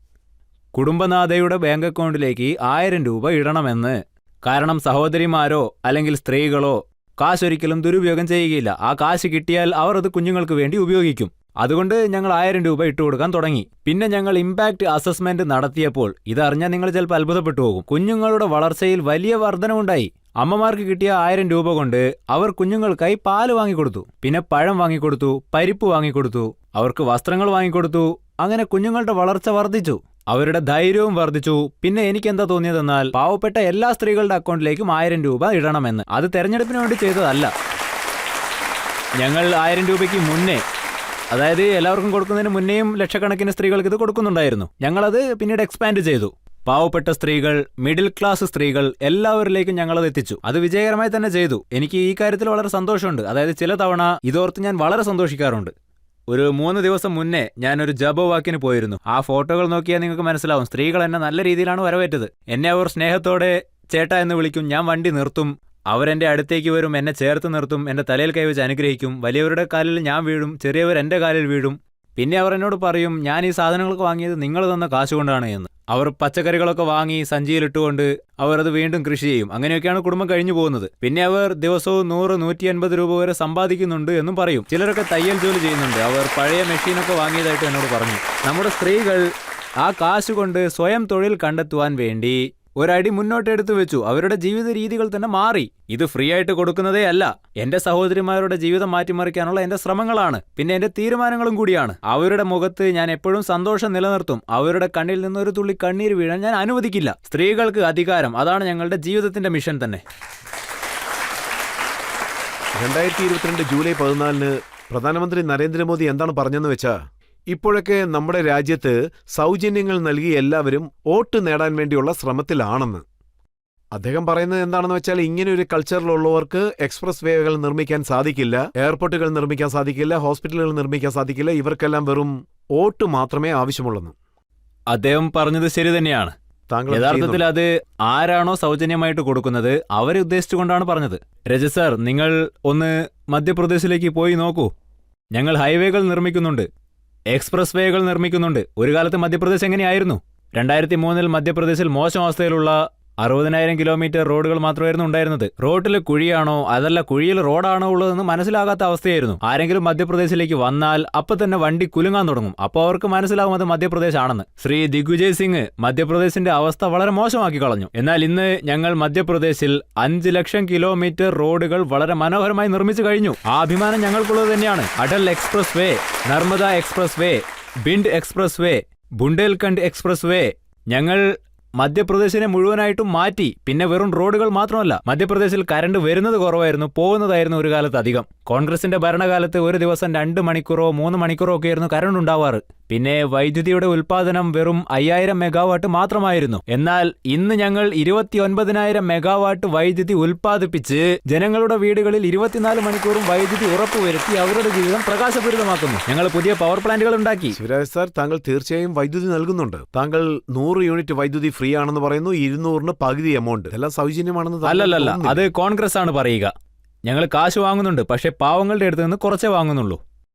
കുടുംബനാഥയുടെ ബാങ്ക് അക്കൗണ്ടിലേക്ക് 1000 രൂപ ഇടണമെന്ന്. കാരണം സഹോദരിമാരോ അല്ലെങ്കിൽ സ്ത്രീകളോ കാശൊരിക്കലും ദുരുപയോഗം ചെയ്യുകയില്ല. ആ കാശ് കിട്ടിയാൽ അവർ അത് കുഞ്ഞുങ്ങൾക്ക് വേണ്ടി ഉപയോഗിക്കും. അതുകൊണ്ട് ഞങ്ങൾ 1000 രൂപ ഇട്ടുകൊടുക്കാൻ തുടങ്ങി. പിന്നെ ഞങ്ങൾ ഇമ്പാക്ട് അസസ്മെന്റ് നടത്തിയപ്പോൾ ഇതറിഞ്ഞാൽ നിങ്ങൾ ചിലപ്പോൾ അത്ഭുതപ്പെട്ടു പോകും. കുഞ്ഞുങ്ങളുടെ വളർച്ചയിൽ വലിയ വർധനവുണ്ടായി. അമ്മമാർക്ക് കിട്ടിയ 1000 രൂപ കൊണ്ട് അവർ കുഞ്ഞുങ്ങൾക്കായി പാല് വാങ്ങിക്കൊടുത്തു, പിന്നെ പഴം വാങ്ങിക്കൊടുത്തു, പരിപ്പ് വാങ്ങിക്കൊടുത്തു, അവർക്ക് വസ്ത്രങ്ങൾ വാങ്ങിക്കൊടുത്തു. അങ്ങനെ കുഞ്ഞുങ്ങളുടെ വളർച്ച വർദ്ധിച്ചു, അവരുടെ ധൈര്യവും വർദ്ധിച്ചു. പിന്നെ എനിക്കെന്താ തോന്നിയതെന്നാൽ പാവപ്പെട്ട എല്ലാ സ്ത്രീകളുടെ അക്കൗണ്ടിലേക്കും 1000 രൂപ ഇടണമെന്ന്. അത് തെരഞ്ഞെടുപ്പിന് വേണ്ടി ചെയ്തതല്ല. ഞങ്ങൾ 1000 രൂപയ്ക്ക് മുന്നേ, അതായത് എല്ലാവർക്കും കൊടുക്കുന്നതിന് മുന്നേയും ലക്ഷക്കണക്കിന് സ്ത്രീകൾക്ക് ഇത് കൊടുക്കുന്നുണ്ടായിരുന്നു. ഞങ്ങളത് പിന്നീട് എക്സ്പാൻഡ് ചെയ്തു. പാവപ്പെട്ട സ്ത്രീകൾ, മിഡിൽ ക്ലാസ് സ്ത്രീകൾ, എല്ലാവരിലേക്കും ഞങ്ങളത് എത്തിച്ചു. അത് വിജയകരമായി തന്നെ ചെയ്തു. എനിക്ക് ഈ കാര്യത്തിൽ വളരെ സന്തോഷമുണ്ട്. അതായത് ചില തവണ ഇതോർത്ത് ഞാൻ വളരെ സന്തോഷിക്കാറുണ്ട്. ഒരു 3 ദിവസം മുന്നേ ഞാനൊരു ജബോവാക്കിന് പോയിരുന്നു. ആ ഫോട്ടോകൾ നോക്കിയാൽ നിങ്ങൾക്ക് മനസ്സിലാവും. സ്ത്രീകൾ എന്നെ നല്ല രീതിയിലാണ് വരവേറ്റത്. എന്നെ അവർ സ്നേഹത്തോടെ ചേട്ടാ എന്ന് വിളിക്കും. ഞാൻ വണ്ടി നിർത്തും, അവരെൻ്റെ അടുത്തേക്ക് വരും, എന്നെ ചേർത്ത് നിർത്തും, എൻ്റെ തലയിൽ കൈവച്ച് അനുഗ്രഹിക്കും. വലിയവരുടെ കാലിൽ ഞാൻ വീഴും, ചെറിയവർ എൻ്റെ കാലിൽ വീഴും. പിന്നെ അവർ എന്നോട് പറയും ഞാൻ ഈ സാധനങ്ങളൊക്കെ വാങ്ങിയത് നിങ്ങൾ തന്ന കാശുകൊണ്ടാണ് എന്ന്. അവർ പച്ചക്കറികളൊക്കെ വാങ്ങി സഞ്ചിയിലിട്ടുകൊണ്ട് അവർ അത് വീണ്ടും കൃഷി ചെയ്യും. അങ്ങനെയൊക്കെയാണ് കുടുംബം കഴിഞ്ഞു പോകുന്നത്. പിന്നെ അവർ ദിവസവും 100-150 രൂപ വരെ സമ്പാദിക്കുന്നുണ്ട് എന്നും പറയും. ചിലരൊക്കെ തയ്യൽ ജോലി ചെയ്യുന്നുണ്ട്. അവർ പഴയ മെഷീനൊക്കെ വാങ്ങിയതായിട്ട് എന്നോട് പറഞ്ഞു. നമ്മുടെ സ്ത്രീകൾ ആ കാശുകൊണ്ട് സ്വയം തൊഴിൽ കണ്ടെത്തുവാൻ വേണ്ടി ഒരടി മുന്നോട്ടെടുത്തു വെച്ചു. അവരുടെ ജീവിത രീതികൾ തന്നെ മാറി. ഇത് ഫ്രീ ആയിട്ട് കൊടുക്കുന്നതേ അല്ല, എന്റെ സഹോദരിമാരുടെ ജീവിതം മാറ്റിമറിക്കാനുള്ള എന്റെ ശ്രമങ്ങളാണ്, പിന്നെ എന്റെ തീരുമാനങ്ങളും കൂടിയാണ്. അവരുടെ മുഖത്ത് ഞാൻ എപ്പോഴും സന്തോഷം നിലനിർത്തും. അവരുടെ കണ്ണിൽ നിന്ന് ഒരു തുള്ളി കണ്ണീര് വീഴാൻ ഞാൻ അനുവദിക്കില്ല. സ്ത്രീകൾക്ക് അധികാരം, അതാണ് ഞങ്ങളുടെ ജീവിതത്തിന്റെ മിഷൻ തന്നെ. 2022 ജൂലൈ 14 പ്രധാനമന്ത്രി നരേന്ദ്രമോദി എന്താണ് പറഞ്ഞെന്ന് വെച്ചാ, ഇപ്പോഴൊക്കെ നമ്മുടെ രാജ്യത്ത് സൗജന്യങ്ങൾ നൽകി എല്ലാവരും വോട്ട് നേടാൻ വേണ്ടിയുള്ള ശ്രമത്തിലാണെന്ന്. അദ്ദേഹം പറയുന്നത് എന്താണെന്ന് വെച്ചാൽ, ഇങ്ങനെ ഒരു കൾച്ചറിലുള്ളവർക്ക് എക്സ്പ്രസ് വേകൾ നിർമ്മിക്കാൻ സാധിക്കില്ല, എയർപോർട്ടുകൾ നിർമ്മിക്കാൻ സാധിക്കില്ല, ഹോസ്പിറ്റലുകൾ നിർമ്മിക്കാൻ സാധിക്കില്ല, ഇവർക്കെല്ലാം വെറും വോട്ട് മാത്രമേ ആവശ്യമുള്ളൂ. അദ്ദേഹം പറഞ്ഞത് ശരി തന്നെയാണ്. യഥാർത്ഥത്തിൽ അത് ആരാണോ സൗജന്യമായിട്ട് കൊടുക്കുന്നത് അവരെ ഉദ്ദേശിച്ചുകൊണ്ടാണ് പറഞ്ഞത്. രജ സർ, നിങ്ങൾ ഒന്ന് മധ്യപ്രദേശിലേക്ക് പോയി നോക്കൂ. ഞങ്ങൾ ഹൈവേകൾ നിർമ്മിക്കുന്നുണ്ട്, എക്സ്പ്രസ് വേകൾ നിർമ്മിക്കുന്നുണ്ട്. ഒരു കാലത്ത് മധ്യപ്രദേശ് എങ്ങനെയായിരുന്നു? 2003 മധ്യപ്രദേശിൽ മോശം അവസ്ഥയിലുള്ള 60,000 കിലോമീറ്റർ റോഡുകൾ മാത്രമായിരുന്നു ഉണ്ടായിരുന്നത്. റോഡിൽ കുഴിയാണോ അതല്ല കുഴിയിൽ റോഡാണോ ഉള്ളതെന്ന് മനസ്സിലാകാത്ത അവസ്ഥയായിരുന്നു. ആരെങ്കിലും മധ്യപ്രദേശിലേക്ക് വന്നാൽ അപ്പൊ തന്നെ വണ്ടി കുലുങ്ങാൻ തുടങ്ങും. അപ്പോൾ അവർക്ക് മനസ്സിലാകും അത് മധ്യപ്രദേശ് ആണെന്ന്. ശ്രീ ദിഗ്വിജയ് സിംഗ് മധ്യപ്രദേശിന്റെ അവസ്ഥ വളരെ മോശമാക്കി കളഞ്ഞു. എന്നാൽ ഇന്ന് ഞങ്ങൾ മധ്യപ്രദേശിൽ 5 ലക്ഷം കിലോമീറ്റർ റോഡുകൾ വളരെ മനോഹരമായി നിർമ്മിച്ചു കഴിഞ്ഞു. ആ അഭിമാനം ഞങ്ങൾക്കുള്ളത് തന്നെയാണ്. Atal expressway, Narmada expressway, Bhind expressway, Bundelkhand expressway ഞങ്ങൾ മധ്യപ്രദേശിനെ മുഴുവനായിട്ടും മാറ്റി. പിന്നെ വെറും റോഡുകൾ മാത്രമല്ല, മധ്യപ്രദേശിൽ കറണ്ട് വരുന്നത് കുറവായിരുന്നു, പോകുന്നതായിരുന്നു ഒരു കാലത്ത് അധികം. കോൺഗ്രസിന്റെ ഭരണകാലത്ത് ഒരു ദിവസം 2 മണിക്കൂറോ 3 മണിക്കൂറോ ഒക്കെ ആയിരുന്നു കറണ്ട് ഉണ്ടാവാറ്. പിന്നെ വൈദ്യുതിയുടെ ഉൽപാദനം വെറും 5000 മെഗാവാട്ട് മാത്രമായിരുന്നു. എന്നാൽ ഇന്ന് ഞങ്ങൾ 29,000 മെഗാവാട്ട് വൈദ്യുതി ഉൽപ്പാദിപ്പിച്ച് ജനങ്ങളുടെ വീടുകളിൽ 24 മണിക്കൂറും വൈദ്യുതി ഉറപ്പുവരുത്തി അവരുടെ ജീവിതം പ്രകാശപൂരിതമാക്കുന്നു. ഞങ്ങൾ പുതിയ പവർ പ്ലാന്റുകൾ ഉണ്ടാക്കി. ശിവരാജ് സാർ, താങ്കൾ തീർച്ചയായും വൈദ്യുതി നൽകുന്നുണ്ട്. താങ്കൾ 100 യൂണിറ്റ് വൈദ്യുതി ഫ്രീ ആണെന്ന് പറയുന്നു, 200-ന് പകുതി എമൗണ്ട്, എല്ലാം സൗജന്യമാണെന്ന്. അല്ലല്ല, അത് കോൺഗ്രസ് ആണ് പറയുക. ഞങ്ങൾ കാശ് വാങ്ങുന്നുണ്ട്, പക്ഷേ പാവങ്ങളുടെ അടുത്ത് നിന്ന് കുറച്ചേ വാങ്ങുന്നുള്ളൂ.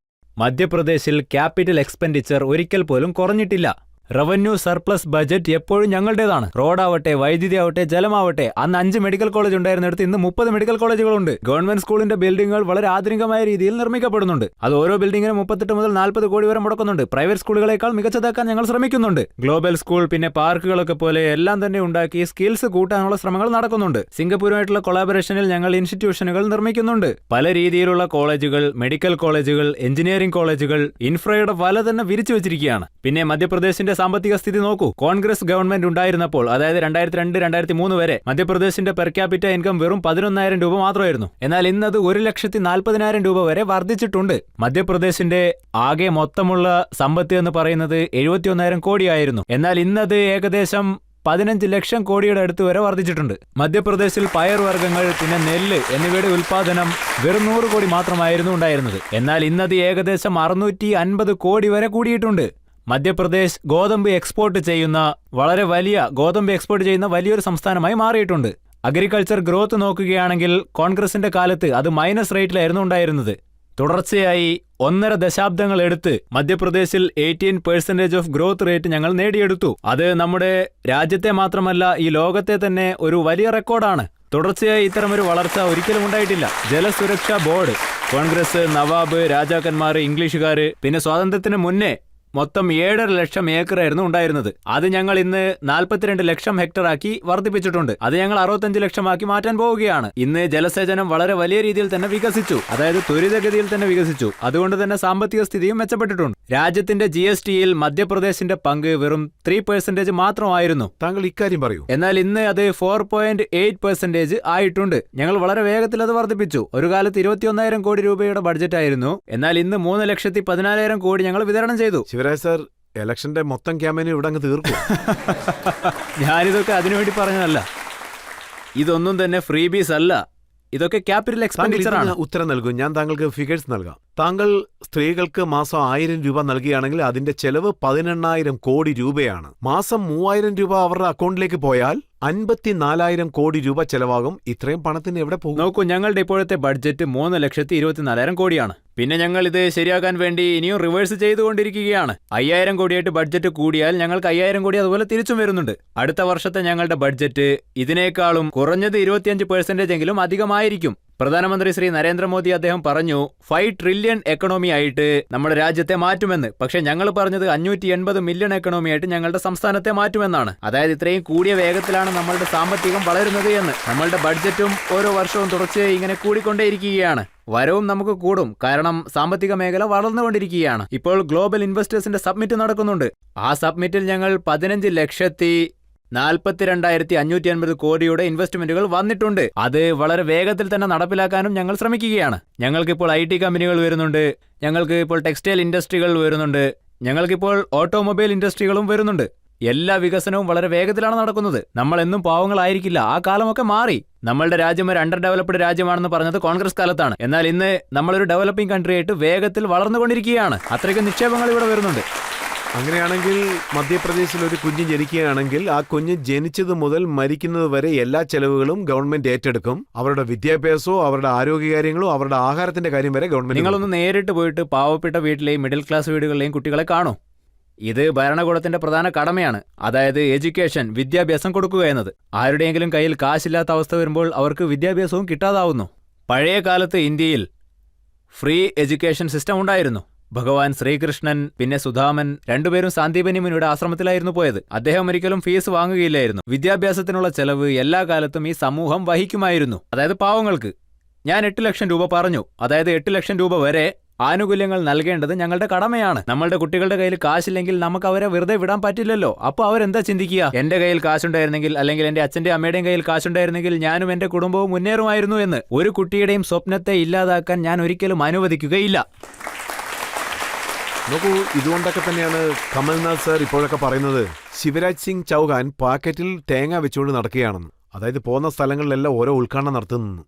മധ്യപ്രദേശിൽ ക്യാപിറ്റൽ എക്സ്പെൻഡിച്ചർ ഒരിക്കൽ പോലും കുറഞ്ഞിട്ടില്ല. റവന്യൂ സർപ്ലസ് ബജറ്റ് എപ്പോഴും ഞങ്ങളുടേതാണ്. റോഡാവട്ടെ, വൈദ്യുതി ആവട്ടെ, ജലമാവട്ടെ. അന്ന് 5 മെഡിക്കൽ കോളേജ് ഉണ്ടായിരുന്നിടത്ത് ഇന്ന് 30 മെഡിക്കൽ കോളേജുകളുണ്ട്. ഗവൺമെന്റ് സ്കൂളിന്റെ ബിൽഡിംഗുകൾ വളരെ ആധുനികമായ രീതിയിൽ നിർമ്മിക്കപ്പെടുന്നുണ്ട്. അത് ഓരോ ബിൽഡിംഗിനും 38 മുതൽ 40 കോടി വരെ മുടക്കുന്നുണ്ട്. പ്രൈവറ്റ് സ്കൂളുകളേക്കാൾ മികച്ചതാക്കാൻ ഞങ്ങൾ ശ്രമിക്കുന്നുണ്ട്. ഗ്ലോബൽ സ്കൂൾ, പിന്നെ പാർക്കുകളൊക്കെ പോലെ എല്ലാം തന്നെ ഉണ്ടാക്കി സ്കിൽസ് കൂട്ടാനുള്ള ശ്രമങ്ങൾ നടക്കുന്നുണ്ട്. സിംഗപ്പൂരുമായിട്ടുള്ള കൊളാബറേഷനിൽ ഞങ്ങൾ ഇൻസ്റ്റിറ്റ്യൂഷനുകൾ നിർമ്മിക്കുന്നുണ്ട്. പല രീതിയിലുള്ള കോളേജുകൾ, മെഡിക്കൽ കോളേജുകൾ, എഞ്ചിനീയറിംഗ് കോളേജുകൾ, ഇൻഫ്രയുടെ വല തന്നെ വിരിച്ചു വെച്ചിരിക്കുകയാണ്. പിന്നെ മധ്യപ്രദേശിന്റെ സാമ്പത്തിക സ്ഥിതി നോക്കൂ. കോൺഗ്രസ് ഗവൺമെന്റ് ഉണ്ടായിരുന്നപ്പോൾ, അതായത് 2002-2003 വരെ മധ്യപ്രദേശിന്റെ പെർ ക്യാപിറ്റ ഇൻകം വെറും 11,000 രൂപ മാത്രമായിരുന്നു. എന്നാൽ ഇന്നത് 1,40,000 രൂപ വരെ വർദ്ധിച്ചിട്ടുണ്ട്. മധ്യപ്രദേശിന്റെ ആകെ മൊത്തമുള്ള സമ്പത്ത് എന്ന് പറയുന്നത് 71,000 കോടിയായിരുന്നു. എന്നാൽ ഇന്നത് ഏകദേശം 15 ലക്ഷം കോടിയുടെ അടുത്ത് വരെ വർദ്ധിച്ചിട്ടുണ്ട്. മധ്യപ്രദേശിൽ പയർവർഗ്ഗങ്ങൾ, പിന്നെ നെല്ല് എന്നിവയുടെ ഉൽപാദനം വെറും 100 കോടി മാത്രമായിരുന്നു ഉണ്ടായിരുന്നത്. എന്നാൽ ഇന്നത് ഏകദേശം 650 കോടി വരെ കൂടിയിട്ടുണ്ട്. മധ്യപ്രദേശ് ഗോതമ്പ് എക്സ്പോർട്ട് ചെയ്യുന്ന വലിയൊരു സംസ്ഥാനമായി മാറിയിട്ടുണ്ട്. അഗ്രികൾച്ചർ ഗ്രോത്ത് നോക്കുകയാണെങ്കിൽ കോൺഗ്രസിന്റെ കാലത്ത് അത് മൈനസ് റേറ്റിലായിരുന്നു ഉണ്ടായിരുന്നത്. തുടർച്ചയായി 1.5 ദശാബ്ദങ്ങൾ എടുത്ത് മധ്യപ്രദേശിൽ 18% ഓഫ് ഗ്രോത്ത് റേറ്റ് ഞങ്ങൾ നേടിയെടുത്തു. അത് നമ്മുടെ രാജ്യത്തെ മാത്രമല്ല, ഈ ലോകത്തെ തന്നെ ഒരു വലിയ റെക്കോർഡാണ്. തുടർച്ചയായി ഇത്തരമൊരു വളർച്ച ഒരിക്കലും ഉണ്ടായിട്ടില്ല. ജലസുരക്ഷാ ബോർഡ്, കോൺഗ്രസ്, നവാബ്, രാജാക്കന്മാർ, ഇംഗ്ലീഷുകാര്, പിന്നെ സ്വാതന്ത്ര്യത്തിന് മുന്നേ മൊത്തം 7.5 ലക്ഷം ഏക്കറായിരുന്നു ഉണ്ടായിരുന്നത്. അത് ഞങ്ങൾ ഇന്ന് 42 ലക്ഷം ഹെക്ടറാക്കി വർദ്ധിപ്പിച്ചിട്ടുണ്ട്. അത് ഞങ്ങൾ 65 ലക്ഷമാക്കി മാറ്റാൻ പോവുകയാണ്. ഇന്ന് ജലസേചനം വളരെ വലിയ രീതിയിൽ തന്നെ വികസിച്ചു, അതായത് ത്വരിതഗതിയിൽ തന്നെ വികസിച്ചു. അതുകൊണ്ട് തന്നെ സാമ്പത്തിക സ്ഥിതിയും മെച്ചപ്പെട്ടിട്ടുണ്ട്. രാജ്യത്തിന്റെ GST-യിൽ മധ്യപ്രദേശിന്റെ പങ്ക് വെറും 3% മാത്രമായിരുന്നു. താങ്കൾ ഇക്കാര്യം പറയൂ. എന്നാൽ ഇന്ന് അത് 4.8% ആയിട്ടുണ്ട്. ഞങ്ങൾ വളരെ വേഗത്തിൽ അത് വർദ്ധിപ്പിച്ചു. ഒരു കാലത്ത് 21,000 കോടി രൂപയുടെ ബഡ്ജറ്റ് ആയിരുന്നു. എന്നാൽ ഇന്ന് 3,14,000 കോടി ഞങ്ങൾ വിതരണം ചെയ്തു. ശിവരാജ് സാർ, ഇലക്ഷന്റെ മൊത്തം ക്യാമ്പയിനും ഇവിടെ അങ്ങ് തീർക്കും. ഞാനിതൊക്കെ അതിനുവേണ്ടി പറഞ്ഞതല്ല. ഇതൊന്നും തന്നെ ഫ്രീബീസ് അല്ല, ഇതൊക്കെ ക്യാപിറ്റൽ എക്സ്പെൻഡിച്ചർ ആണ്. ഉത്തരം നൽകും, ഞാൻ താങ്കൾക്ക് ഫിഗേഴ്സ് നൽകാം. താങ്കൾ സ്ത്രീകൾക്ക് മാസം 1000 രൂപ നൽകുകയാണെങ്കിൽ അതിന്റെ ചെലവ് 18,000 കോടി രൂപയാണ്. മാസം 3000 രൂപ അവരുടെ അക്കൗണ്ടിലേക്ക് പോയാൽ 54,000 കോടി രൂപ ചെലവാകും. ഇത്രയും പണത്തിന് എവിടെ പോകും? നോക്കൂ, ഞങ്ങളുടെ ഇപ്പോഴത്തെ ബഡ്ജറ്റ് 3,24,000 കോടിയാണ്. പിന്നെ ഞങ്ങൾ ഇത് ശരിയാക്കാൻ വേണ്ടി ഇനിയും റിവേഴ്സ് ചെയ്തുകൊണ്ടിരിക്കുകയാണ്. 5,000 കോടിയായിട്ട് ബഡ്ജറ്റ് കൂടിയാൽ ഞങ്ങൾക്ക് 5,000 കോടി അതുപോലെ തിരിച്ചും വരുന്നുണ്ട്. അടുത്ത വർഷത്തെ ഞങ്ങളുടെ ബഡ്ജറ്റ് ഇതിനേക്കാളും കുറഞ്ഞത് 25% എങ്കിലും അധികമായിരിക്കും. പ്രധാനമന്ത്രി ശ്രീ നരേന്ദ്രമോദി അദ്ദേഹം പറഞ്ഞു 5 ട്രില്യൺ എക്കണോമി ആയിട്ട് നമ്മുടെ രാജ്യത്തെ മാറ്റുമെന്ന്. പക്ഷെ ഞങ്ങൾ പറഞ്ഞത് 580 മില്യൺ എക്കണോമി ആയിട്ട് ഞങ്ങളുടെ സംസ്ഥാനത്തെ മാറ്റുമെന്നാണ്. അതായത് ഇത്രയും കൂടിയ വേഗത്തിലാണ് നമ്മളുടെ സാമ്പത്തികം വളരുന്നത് എന്ന്. നമ്മളുടെ ബഡ്ജറ്റും ഓരോ വർഷവും തുടർച്ചയായി ഇങ്ങനെ കൂടിക്കൊണ്ടേയിരിക്കുകയാണ്. വരവും നമുക്ക് കൂടും, കാരണം സാമ്പത്തിക മേഖല വളർന്നുകൊണ്ടിരിക്കുകയാണ്. ഇപ്പോൾ ഗ്ലോബൽ ഇൻവെസ്റ്റേഴ്സിന്റെ സബ്മിറ്റ് നടക്കുന്നുണ്ട്. ആ സബ്മിറ്റിൽ ഞങ്ങൾ 15,42,550 കോടിയുടെ ഇൻവെസ്റ്റ്മെന്റുകൾ വന്നിട്ടുണ്ട്. അത് വളരെ വേഗത്തിൽ തന്നെ നടപ്പിലാക്കാനും ഞങ്ങൾ ശ്രമിക്കുകയാണ്. ഞങ്ങൾക്കിപ്പോൾ IT കമ്പനികൾ വരുന്നുണ്ട്, ഞങ്ങൾക്ക് ഇപ്പോൾ ടെക്സ്റ്റൈൽ ഇൻഡസ്ട്രികൾ വരുന്നുണ്ട്, ഞങ്ങൾക്കിപ്പോൾ ഓട്ടോമൊബൈൽ ഇൻഡസ്ട്രികളും വരുന്നുണ്ട്. എല്ലാ വികസനവും വളരെ വേഗത്തിലാണ് നടക്കുന്നത്. നമ്മൾ എന്നും പാവങ്ങളായിരിക്കില്ല, ആ കാലമൊക്കെ മാറി. നമ്മളുടെ രാജ്യം ഒരു അണ്ടർ ഡെവലപ്ഡ് രാജ്യമാണെന്ന് പറഞ്ഞത് കോൺഗ്രസ് കാലത്താണ്. എന്നാൽ ഇന്ന് നമ്മളൊരു ഡെവലപ്പിംഗ് കൺട്രി ആയിട്ട് വേഗത്തിൽ വളർന്നുകൊണ്ടിരിക്കുകയാണ്. അത്രയ്ക്ക് നിക്ഷേപങ്ങൾ ഇവിടെ വരുന്നുണ്ട്. അങ്ങനെയാണെങ്കിൽ മധ്യപ്രദേശിൽ ഒരു കുഞ്ഞ് ജനിക്കുകയാണെങ്കിൽ ആ കുഞ്ഞ് ജനിച്ചത് മുതൽ മരിക്കുന്നത് വരെ എല്ലാ ചെലവുകളും ഗവൺമെന്റ് ഏറ്റെടുക്കും. അവരുടെ വിദ്യാഭ്യാസവും അവരുടെ ആരോഗ്യകാര്യങ്ങളും അവരുടെ ആഹാരത്തിന്റെ കാര്യം വരെ ഗവൺമെന്റ്. നിങ്ങളൊന്ന് നേരിട്ട് പോയിട്ട് പാവപ്പെട്ട വീട്ടിലെയും മിഡിൽ ക്ലാസ് വീടുകളിലെയും കുട്ടികളെ കാണൂ. ഇത് ഭരണകൂടത്തിന്റെ പ്രധാന കടമയാണ്. അതായത് എഡ്യൂക്കേഷൻ, വിദ്യാഭ്യാസം കൊടുക്കുക എന്നത്. ആരുടെയെങ്കിലും കയ്യിൽ കാശില്ലാത്ത അവസ്ഥ വരുമ്പോൾ അവർക്ക് വിദ്യാഭ്യാസവും കിട്ടാതാവുന്നു. പഴയ കാലത്ത് ഇന്ത്യയിൽ ഫ്രീ എഡ്യൂക്കേഷൻ സിസ്റ്റം ഉണ്ടായിരുന്നു. ഭഗവാൻ ശ്രീകൃഷ്ണൻ പിന്നെ സുധാമൻ രണ്ടുപേരും സാന്ദീപനി മുനിയുടെ ആശ്രമത്തിലായിരുന്നു പോയത്. അദ്ദേഹം ഒരിക്കലും ഫീസ് വാങ്ങുകയില്ലായിരുന്നു. വിദ്യാഭ്യാസത്തിനുള്ള ചെലവ് എല്ലാ കാലത്തും ഈ സമൂഹം വഹിക്കുമായിരുന്നു, അതായത് പാവങ്ങൾക്ക്. ഞാൻ 8 ലക്ഷം രൂപ പറഞ്ഞു. അതായത് 8 ലക്ഷം രൂപ വരെ ആനുകൂല്യങ്ങൾ നൽകേണ്ടത് ഞങ്ങളുടെ കടമയാണ്. നമ്മളുടെ കുട്ടികളുടെ കയ്യിൽ കാശില്ലെങ്കിൽ നമുക്ക് അവരെ വെറുതെ വിടാൻ പറ്റില്ലല്ലോ. അപ്പോൾ അവരെന്താ ചിന്തിക്കുക? എന്റെ കയ്യിൽ കാശുണ്ടായിരുന്നെങ്കിൽ, അല്ലെങ്കിൽ എന്റെ അച്ഛന്റെ അമ്മയുടെയും കയ്യിൽ കാശുണ്ടായിരുന്നെങ്കിൽ ഞാനും എന്റെ കുടുംബവും മുന്നേറുമായിരുന്നു എന്ന്. ഒരു കുട്ടിയുടെയും സ്വപ്നത്തെ ഇല്ലാതാക്കാൻ ഞാൻ ഒരിക്കലും അനുവദിക്കുകയില്ല. നോക്കൂ, ഇതുകൊണ്ടൊക്കെ തന്നെയാണ് കമൽനാഥ് സർ ഇപ്പോഴൊക്കെ പറയുന്നത് ശിവരാജ് സിംഗ് ചൗഹാൻ പാക്കറ്റിൽ തേങ്ങ വെച്ചുകൊണ്ട് നടക്കുകയാണെന്ന്. അതായത് പോകുന്ന സ്ഥലങ്ങളിലെല്ലാം ഓരോ ഉദ്ഘാടനം നടത്തുന്നു.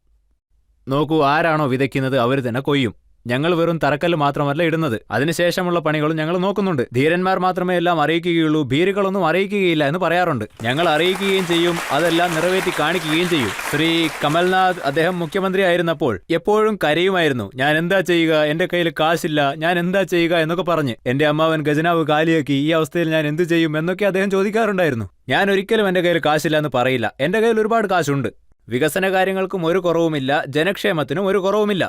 നോക്കൂ, ആരാണോ വിതയ്ക്കുന്നത് അവർ തന്നെ കൊയ്യും. ഞങ്ങൾ വെറും തറക്കല്ല് മാത്രമല്ല ഇടുന്നത്, അതിനുശേഷമുള്ള പണികളും ഞങ്ങൾ നോക്കുന്നുണ്ട്. ധീരന്മാർ മാത്രമേ എല്ലാം അറിയിക്കുകയുള്ളൂ, ഭീരുക്കളൊന്നും അറിയിക്കുകയില്ല എന്ന് പറയാറുണ്ട്. ഞങ്ങൾ അറിയിക്കുകയും ചെയ്യും, അതെല്ലാം നിറവേറ്റി കാണിക്കുകയും ചെയ്യും. ശ്രീ കമൽനാഥ് അദ്ദേഹം മുഖ്യമന്ത്രി ആയിരുന്നപ്പോൾ എപ്പോഴും കരയുമായിരുന്നു. ഞാൻ എന്താ ചെയ്യുക, എന്റെ കയ്യിൽ കാശില്ല, ഞാൻ എന്താ ചെയ്യുക എന്നൊക്കെ പറഞ്ഞ്. എന്റെ അമ്മാവൻ ഖജനാവ് കാലിയാക്കി, ഈ അവസ്ഥയിൽ ഞാൻ എന്ത് ചെയ്യും എന്നൊക്കെ അദ്ദേഹം ചോദിക്കാറുണ്ടായിരുന്നു. ഞാൻ ഒരിക്കലും എന്റെ കയ്യിൽ കാശില്ല എന്ന് പറയില്ല. എന്റെ കയ്യിൽ ഒരുപാട് കാശുണ്ട്. വികസന കാര്യങ്ങൾക്കും ഒരു കുറവുമില്ല, ജനക്ഷേമത്തിനും ഒരു കുറവുമില്ല.